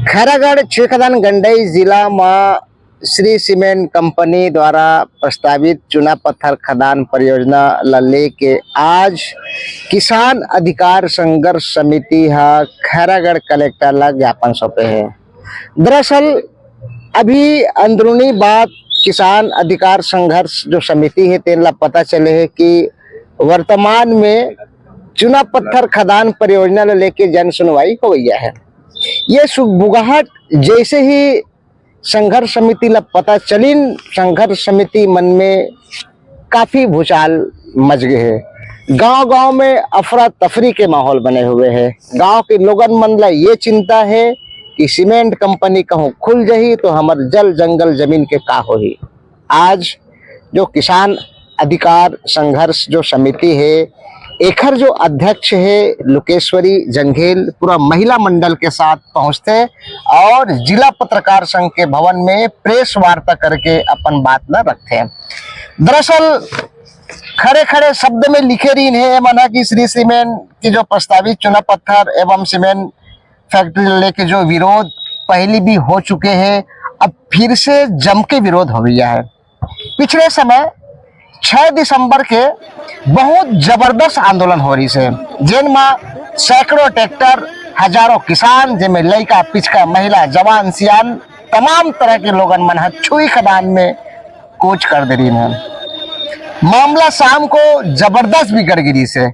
खैरागढ़ छिड़कदान गंडई जिला में Shri cement company द्वारा प्रस्तावित चूना पत्थर खदान परियोजना ला लेके आज किसान अधिकार संघर्ष समिति खैरागढ़ कलेक्टर ला ज्ञापन सौंपे है। दरअसल अभी अंदरूनी बात किसान अधिकार संघर्ष जो समिति है तेन ला पता चले है कि वर्तमान में चूना पत्थर खदान परियोजना ला लेके जन सुनवाई हो गई है। ये सुगबुगाहट जैसे ही संघर्ष समिति ला पता चली, संघर्ष समिति मन में काफी भूचाल मच गए है। गांव-गांव में अफरा तफरी के माहौल बने हुए हैं। गांव के लोगन मन ला ये चिंता है कि सीमेंट कंपनी कहूँ खुल जाही तो हमार जल जंगल जमीन के का होही। आज जो किसान अधिकार संघर्ष जो समिति है एखर जो अध्यक्ष है लुकेश्वरी जंघेल पूरा महिला मंडल के साथ पहुंचते और जिला पत्रकार संघ के भवन में प्रेस वार्ता करके अपन बात न रखते हैं। दरअसल खड़े खड़े शब्द में लिखे रही है माना कि श्री सीमेंट की जो प्रस्तावित चूना पत्थर एवं सीमेंट फैक्ट्री लेके जो विरोध पहले भी हो चुके हैं, अब फिर से जम के विरोध हो गया है। पिछले समय 6 दिसंबर के बहुत जबरदस्त आंदोलन हो रही है, जिनमें सैकड़ों ट्रैक्टर, हजारों किसान, जिनमें लड़का पिचका महिला जवान सियान तमाम तरह के लोगन मन छुई खदान में कूच कर दे रही है। मामला शाम को जबरदस्त बिगड़ गिरी से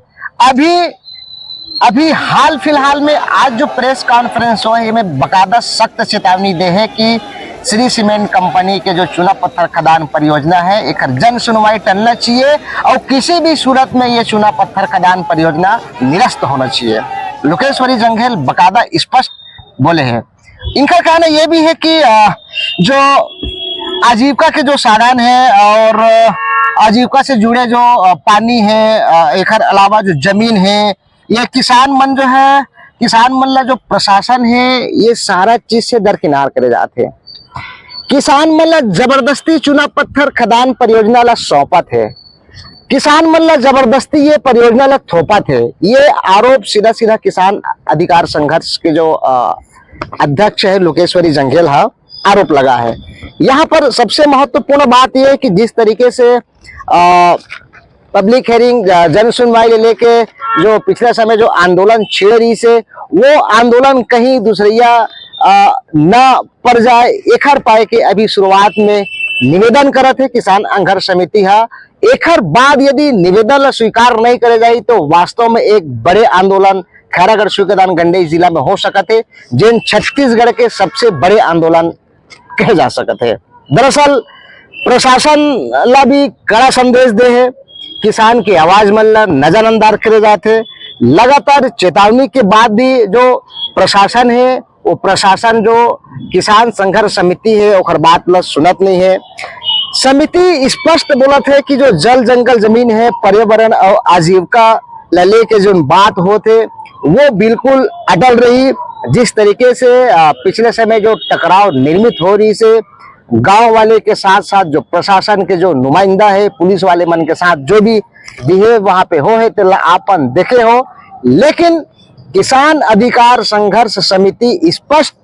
अभी हाल फिलहाल में आज जो प्रेस कॉन्फ्रेंस हो है में बकायदा सख्त चेतावनी दे है कि श्री सीमेंट कंपनी के जो चूना पत्थर खदान परियोजना है एक जन सुनवाई टलना चाहिए और किसी भी सूरत में ये चूना पत्थर खदान परियोजना निरस्त होना चाहिए। लुकेश्वरी जंघेल बकायदा स्पष्ट बोले हैं। इनका कहना यह भी है कि जो आजीविका के जो साधन है और आजीविका से जुड़े जो पानी है एक अलावा जो जमीन है ये किसान मन जो है किसान मन ला जो प्रशासन है ये सारा चीज से दरकिनार करे जाते हैं। किसान मन ला जबरदस्ती चूना पत्थर खदान परियोजना ला सौंपत है, किसान मन ला जबरदस्ती ये परियोजना ला थोपत है। ये आरोप सीधा सीधा किसान अधिकार संघर्ष के जो अध्यक्ष है लुकेश्वरी जंघेल आरोप लगा है। यहाँ पर सबसे महत्वपूर्ण बात यह है कि जिस तरीके से पब्लिक हेयरिंग जन सुनवाई लेके जो पिछले समय जो आंदोलन छिड़ रही से वो आंदोलन कहीं दूसरिया न पड़ जाए एखर पाए के अभी शुरुआत में निवेदन करत है किसान संघर्ष समिति एखर बाद यदि निवेदन स्वीकार नहीं करे जाए तो वास्तव में एक बड़े आंदोलन खैरागढ़ छिड़कदान गंडई जिला में हो सकते है, जिन छत्तीसगढ़ के सबसे बड़े आंदोलन कहे जा सकते है। दरअसल प्रशासन ला भी कड़ा संदेश दे है, किसान की आवाज मन ला नजरअंदाज करे जाते। लगातार चेतावनी के बाद भी जो प्रशासन है वो प्रशासन जो किसान संघर्ष समिति है ओकर बात ला सुनत नहीं है। समिति स्पष्ट बोलत है कि जो जल जंगल जमीन है पर्यावरण और आजीविका ला लेके जो बात होते वो बिल्कुल अटल रही। जिस तरीके से पिछले समय जो टकराव निर्मित हो रही से गांव वाले के साथ साथ जो प्रशासन के जो नुमाइंदा है पुलिस वाले मन के साथ जो भी बिहेव वहां पे हो है तो आपन देखे हो। लेकिन किसान अधिकार संघर्ष समिति स्पष्ट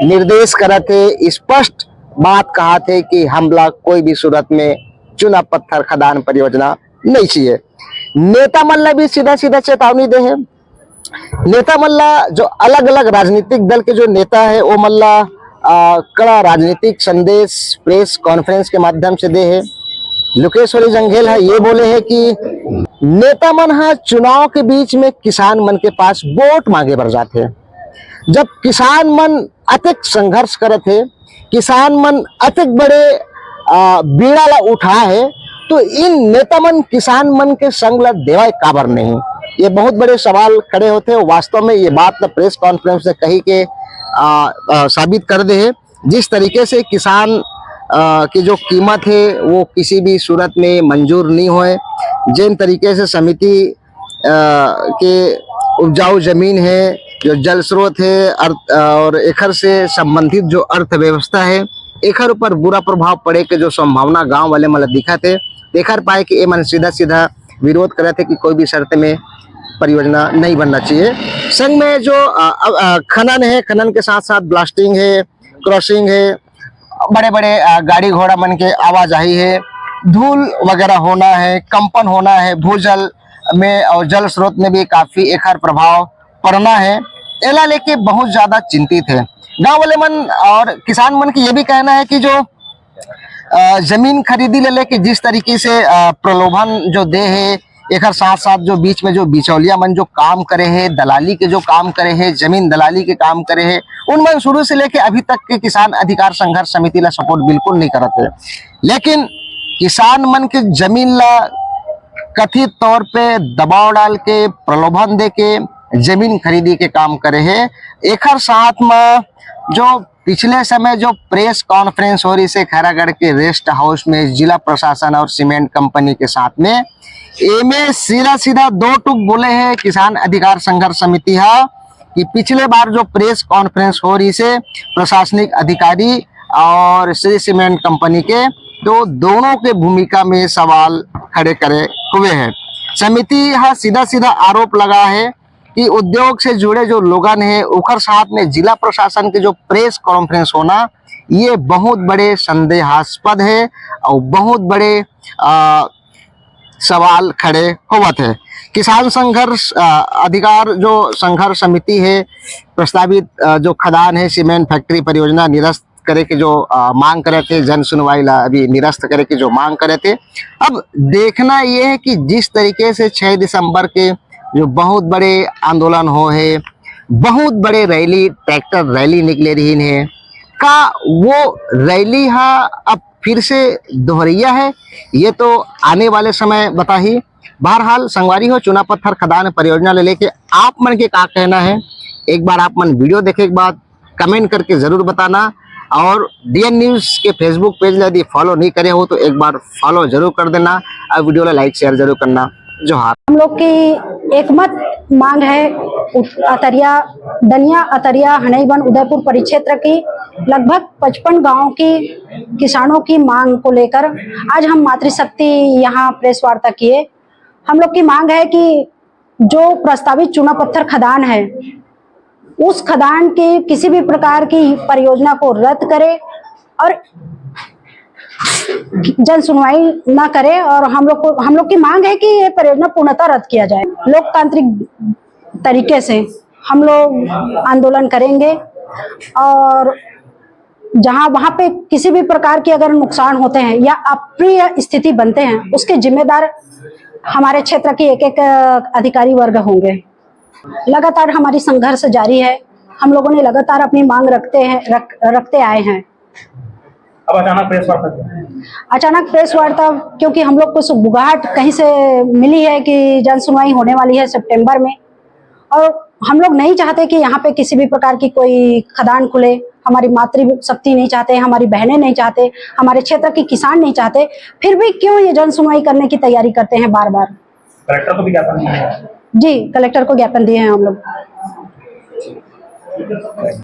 निर्देश करते, स्पष्ट बात कहा थे कि हमला कोई भी सूरत में चूना पत्थर खदान परियोजना नहीं चाहिए। नेता मल्ला भी सीधा सीधा चेतावनी दे है। नेता मल्ला जो अलग अलग राजनीतिक दल के जो नेता है वो मल्ला कड़ा राजनीतिक संदेश प्रेस कॉन्फ्रेंस के माध्यम से दे है। लुकेश्वरी जंघेल ये बोले हैं कि नेता मन चुनाव के बीच में किसान मन के पास वोट मांगे बर जाते हैं। जब किसान मन अतिक संघर्ष करते हैं, किसान मन अतिक बड़े बीड़ा ला उठा है तो इन नेता मन किसान मन के संग ला देवाय काबर नहीं, ये बहुत बड़े सवाल खड़े होते हैं। वास्तव में ये बात प्रेस कॉन्फ्रेंस से कही के साबित कर दे है। जिस तरीके से किसान की जो कीमत है वो किसी भी सूरत में मंजूर नहीं होए, जिन तरीके से समिति के उपजाऊ जमीन है जो जल स्रोत है और एखर से संबंधित जो अर्थव्यवस्था है एखर ऊपर बुरा प्रभाव पड़े के जो संभावना गांव वाले मतलब दिखा थे। एखर पाए कि ये मन सीधा सीधा विरोध करे थे कि कोई भी शर्त में परियोजना नहीं बनना चाहिए। संग में जो खनन है, खनन के साथ साथ ब्लास्टिंग है, क्रॉसिंग है, बड़े बड़े गाड़ी घोड़ा मन के आवाजाही है, धूल वगैरह होना है, कंपन होना है, भूजल में और जल स्रोत में भी काफी एकर प्रभाव पड़ना है। एला लेके बहुत ज्यादा चिंतित है गांव वाले मन और किसान मन की ये भी कहना है कि जो जमीन खरीदी ले लेके जिस तरीके से प्रलोभन जो दे है, एक साथ साथ जो बीच में जो बिचौलिया मन जो काम करे है, दलाली के जो काम करे है, जमीन दलाली के काम करे है, उन मन शुरू से लेके अभी तक के किसान अधिकार संघर्ष समिति ला सपोर्ट बिल्कुल नहीं करते। लेकिन किसान मन के जमीन ला कथित तौर पे दबाव डाल के, प्रलोभन दे के जमीन खरीदी के काम करे है। एक साथ में जो पिछले समय जो प्रेस कॉन्फ्रेंस हो रही से खैरागढ़ के रेस्ट हाउस में जिला प्रशासन और सीमेंट कंपनी के साथ में, एमे सीधा सीधा दो टूक बोले हैं किसान अधिकार संघर्ष समिति है कि पिछले बार जो प्रेस कॉन्फ्रेंस हो रही से प्रशासनिक अधिकारी और श्री सीमेंट कंपनी के, तो दोनों के भूमिका में सवाल खड़े करे हुए हैं। समिति यह सीधा सीधा आरोप लगा है कि उद्योग से जुड़े जो लोगन है उखर साथ में जिला प्रशासन के जो प्रेस कॉन्फ्रेंस होना, ये बहुत बड़े संदेहास्पद है और बहुत बड़े सवाल खड़े होवत है। किसान संघर्ष अधिकार जो संघर्ष समिति है, प्रस्तावित जो खदान है सीमेंट फैक्ट्री परियोजना निरस्त करे के जो मांग करे थे, जन सुनवाई ला अभी निरस्त करे के जो मांग करे थे। अब देखना ये है कि जिस तरीके से 6 दिसंबर के जो बहुत बड़े आंदोलन हो है, बहुत बड़े रैली, ट्रैक्टर रैली निकले रही है, का वो रैली हा अब फिर से दोहरिया है, ये तो आने वाले समय बता ही। बहरहाल संगवारी हो, चुना पत्थर खदान परियोजना ले लेके आप मन के क्या कहना है, एक बार आप मन वीडियो देखे के बाद कमेंट करके जरूर बताना। और डीएन न्यूज के फेसबुक पेज यदि फॉलो नहीं करे हो तो एक बार फॉलो जरूर कर देना और वीडियो को लाइक शेयर जरूर करना। जोहार। हम लोग की एकमत मांग है अतरिया, दनिया, अतरिया, हनईवन, उदयपुर परिक्षेत्र की लगभग 55 गांवों की किसानों की मांग को लेकर आज हम मातृशक्ति यहाँ प्रेस वार्ता किए। हम लोग की मांग है कि जो प्रस्तावित चूना पत्थर खदान है, उस खदान की किसी भी प्रकार की परियोजना को रद्द करे और जन सुनवाई ना करे। और हम लोग की मांग है कि ये परियोजना पूर्णतः रद्द किया जाए। लोकतांत्रिक तरीके से हम लोग आंदोलन करेंगे और जहां वहां पे किसी भी प्रकार की अगर नुकसान होते हैं या अप्रिय स्थिति बनते हैं, उसके जिम्मेदार हमारे क्षेत्र के एक अधिकारी वर्ग होंगे। लगातार हमारी संघर्ष जारी है, हम लोगों ने लगातार अपनी मांग रखते आए हैं। अब अचानक प्रेस वार्ता अचानक प्रेस वार्ता क्योंकि हम लोग को सुगबुगाहट कहीं से मिली है कि जन सुनवाई होने वाली है सितंबर में, और हम लोग नहीं चाहते कि यहाँ पे किसी भी प्रकार की कोई खदान खुले। हमारी मातृशक्ति नहीं चाहते, हमारी बहनें नहीं चाहते, हमारे क्षेत्र के किसान नहीं चाहते, फिर भी क्यों ये जन सुनवाई करने की तैयारी करते हैं बार बार। कलेक्टर को भी ज्ञापन दिया है? जी, कलेक्टर को ज्ञापन दिए हैं हम लोग।